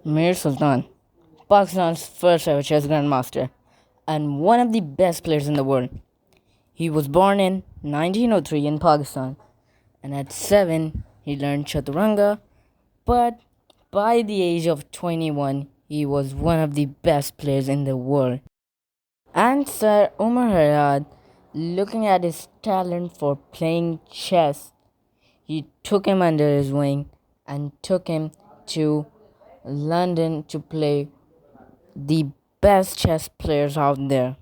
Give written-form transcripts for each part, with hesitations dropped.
Mir Sultan, Pakistan's first ever chess grandmaster and one of the best players in the world. He was born in 1903 in Pakistan, and at 7 he learned chaturanga, but by the age of 21 he was one of the best players in the world. And Sir Umar Harad, looking at his talent for playing chess, he took him under his wing and took him to London to play the best chess players out there.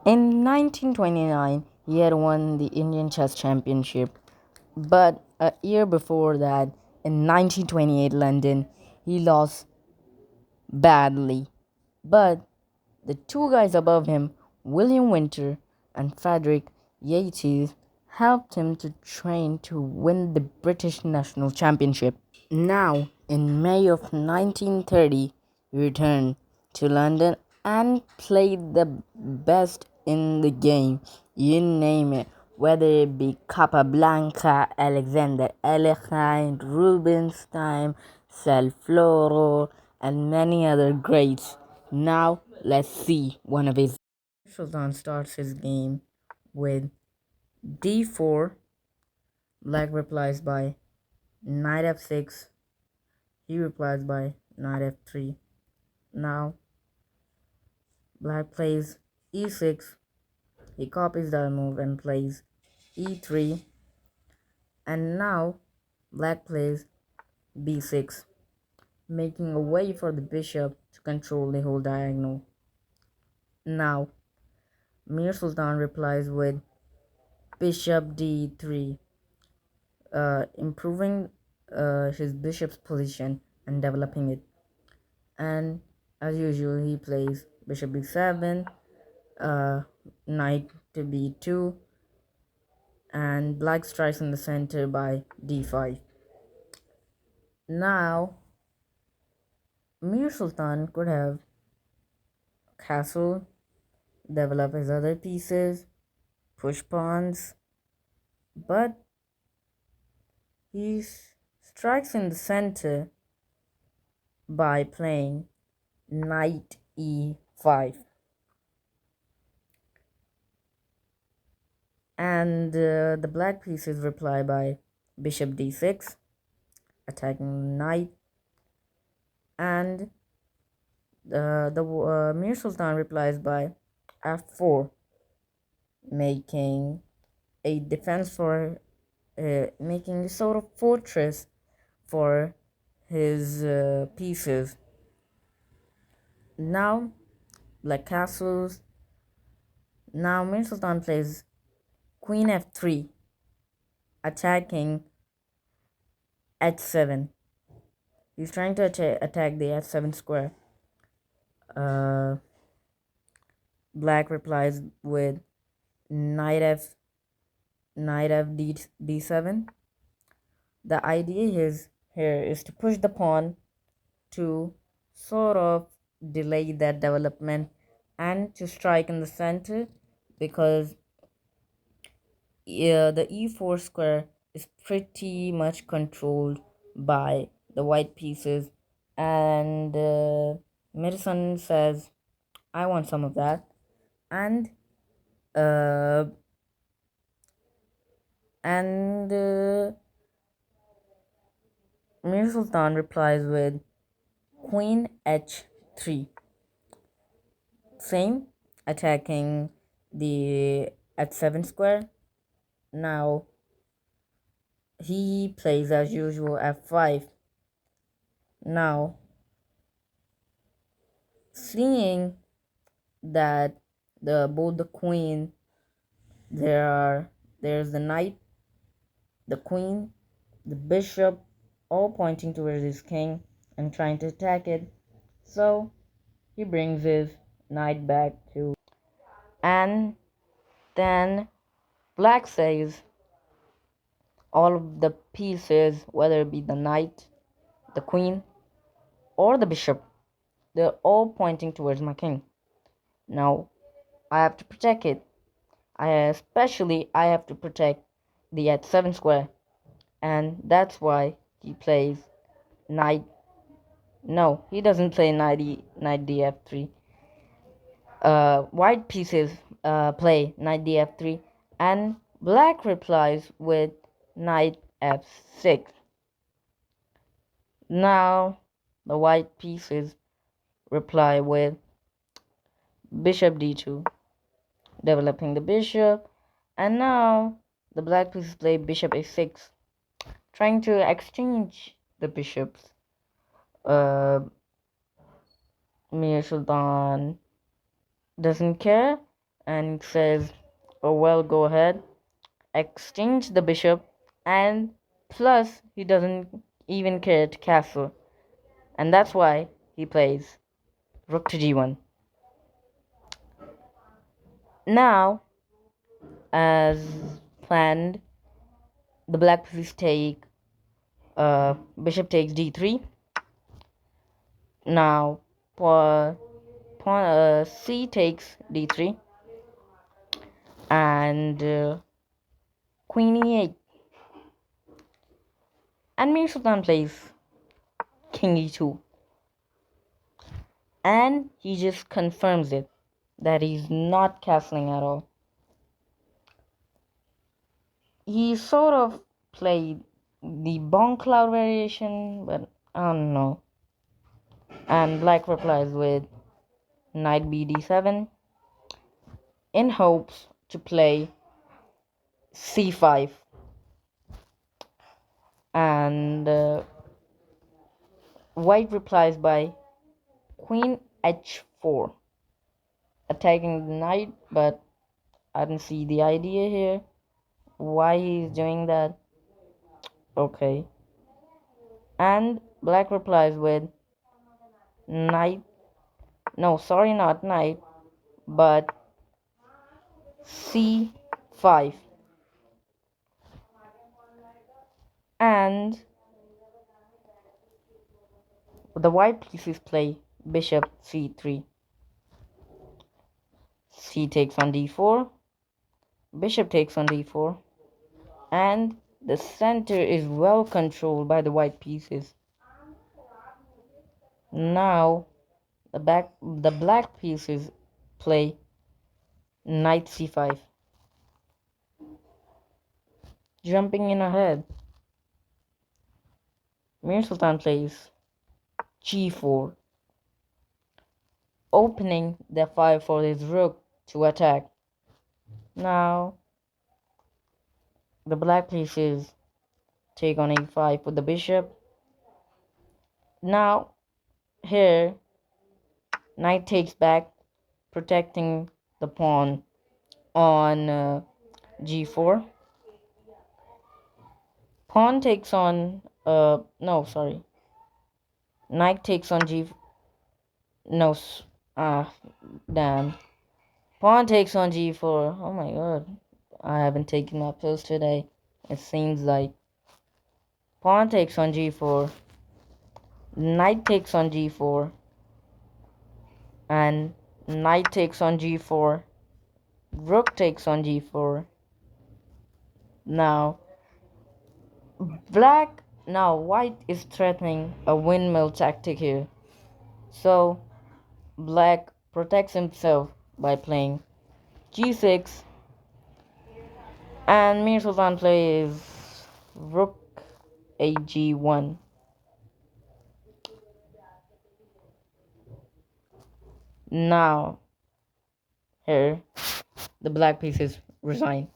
In 1929, he had won the Indian Chess Championship, but a year before that, in 1928 London, he lost badly. But the two guys above him, William Winter and Frederick Yates, helped him to train to win the British National Championship. Now, in May of 1930, he returned to London and played the best in the game. You name it, whether it be Capablanca, Alexander Alekhine, Rubinstein, Floro, and many other greats. Now, let's see one of his. Sultan starts his game with d4. Black replies by knight f6. He replies by knight f3. Now, black plays e6. He copies that move and plays e3. And now, black plays b6, making a way for the bishop to control the whole diagonal. Now, Mir Sultan replies with bishop d3, improving his bishop's position and developing it. And as usual, he plays bishop b7, knight to b2, and black strikes in the center by d5. Now, Mir Sultan could have castle, develop his other pieces, push pawns, but he strikes in the center by playing knight e5. And the black pieces reply by bishop d6, attacking knight, and the Mir Sultan replies by f4, making a defense for making a sort of fortress for his pieces. Now, black castles. Now, Mir Sultan plays queen f3, attacking h7. He's trying to attack the f7 square. Black replies with knight f d7. The idea here is to push the pawn to sort of delay that development and to strike in the center, because the e4 square is pretty much controlled by the white pieces, and Medicine says, I want some of that. And uh, Mir Sultan replies with queen h3, same, attacking the h7 square. Now he plays as usual f5. Now, seeing that both the queen, there's the knight, the queen, the bishop, all pointing towards his king and trying to attack it. So he brings his knight back to, and then black says all of the pieces, whether it be the knight, the queen, or the bishop, they're all pointing towards my king. Now I have to protect it. I have to protect the h7 square, and that's why he plays knight No, he doesn't play knight df3. White pieces play knight df3, and black replies with knight f6. Now the white pieces reply with bishop d2, developing the bishop, and now the black pieces play bishop a6, trying to exchange the bishops. Uh, Mir Sultan doesn't care and says, "Oh well, go ahead, exchange the bishop," and plus he doesn't even care to castle, and that's why he plays rook to g1. Now, as planned, the black pieces take bishop takes d3. Now pawn c takes d3, and queen e8, and Mir Sultan plays king e2, and he just confirms it that he's not castling at all. He sort of played the bomb cloud variation, but I don't know. And black replies with knight bd7 in hopes to play c5, and white replies by queen h4, attacking the knight, but I don't see the idea here why he's doing that. Okay, and black replies with knight, no, sorry, not knight, but c5, and the white pieces play bishop c3. C takes on d4, bishop takes on d4, and the center is well controlled by the white pieces. Now the black pieces play knight c5, jumping in ahead. Mir Sultan plays g4, opening the fire for his rook to attack. Now the black pieces take on a5 with the bishop. Now here knight takes back, protecting the pawn on g4. Pawn takes on no, sorry, knight takes on g, no, ah, damn, pawn takes on g4. Oh my god, I haven't taken my pills today, it seems like. Pawn takes on g4, knight takes on g4, and knight takes on g4, rook takes on g4. Now white is threatening a windmill tactic here, so black protects himself by playing g6, and Mir Sultan plays rook ag1. Now here the black pieces resign.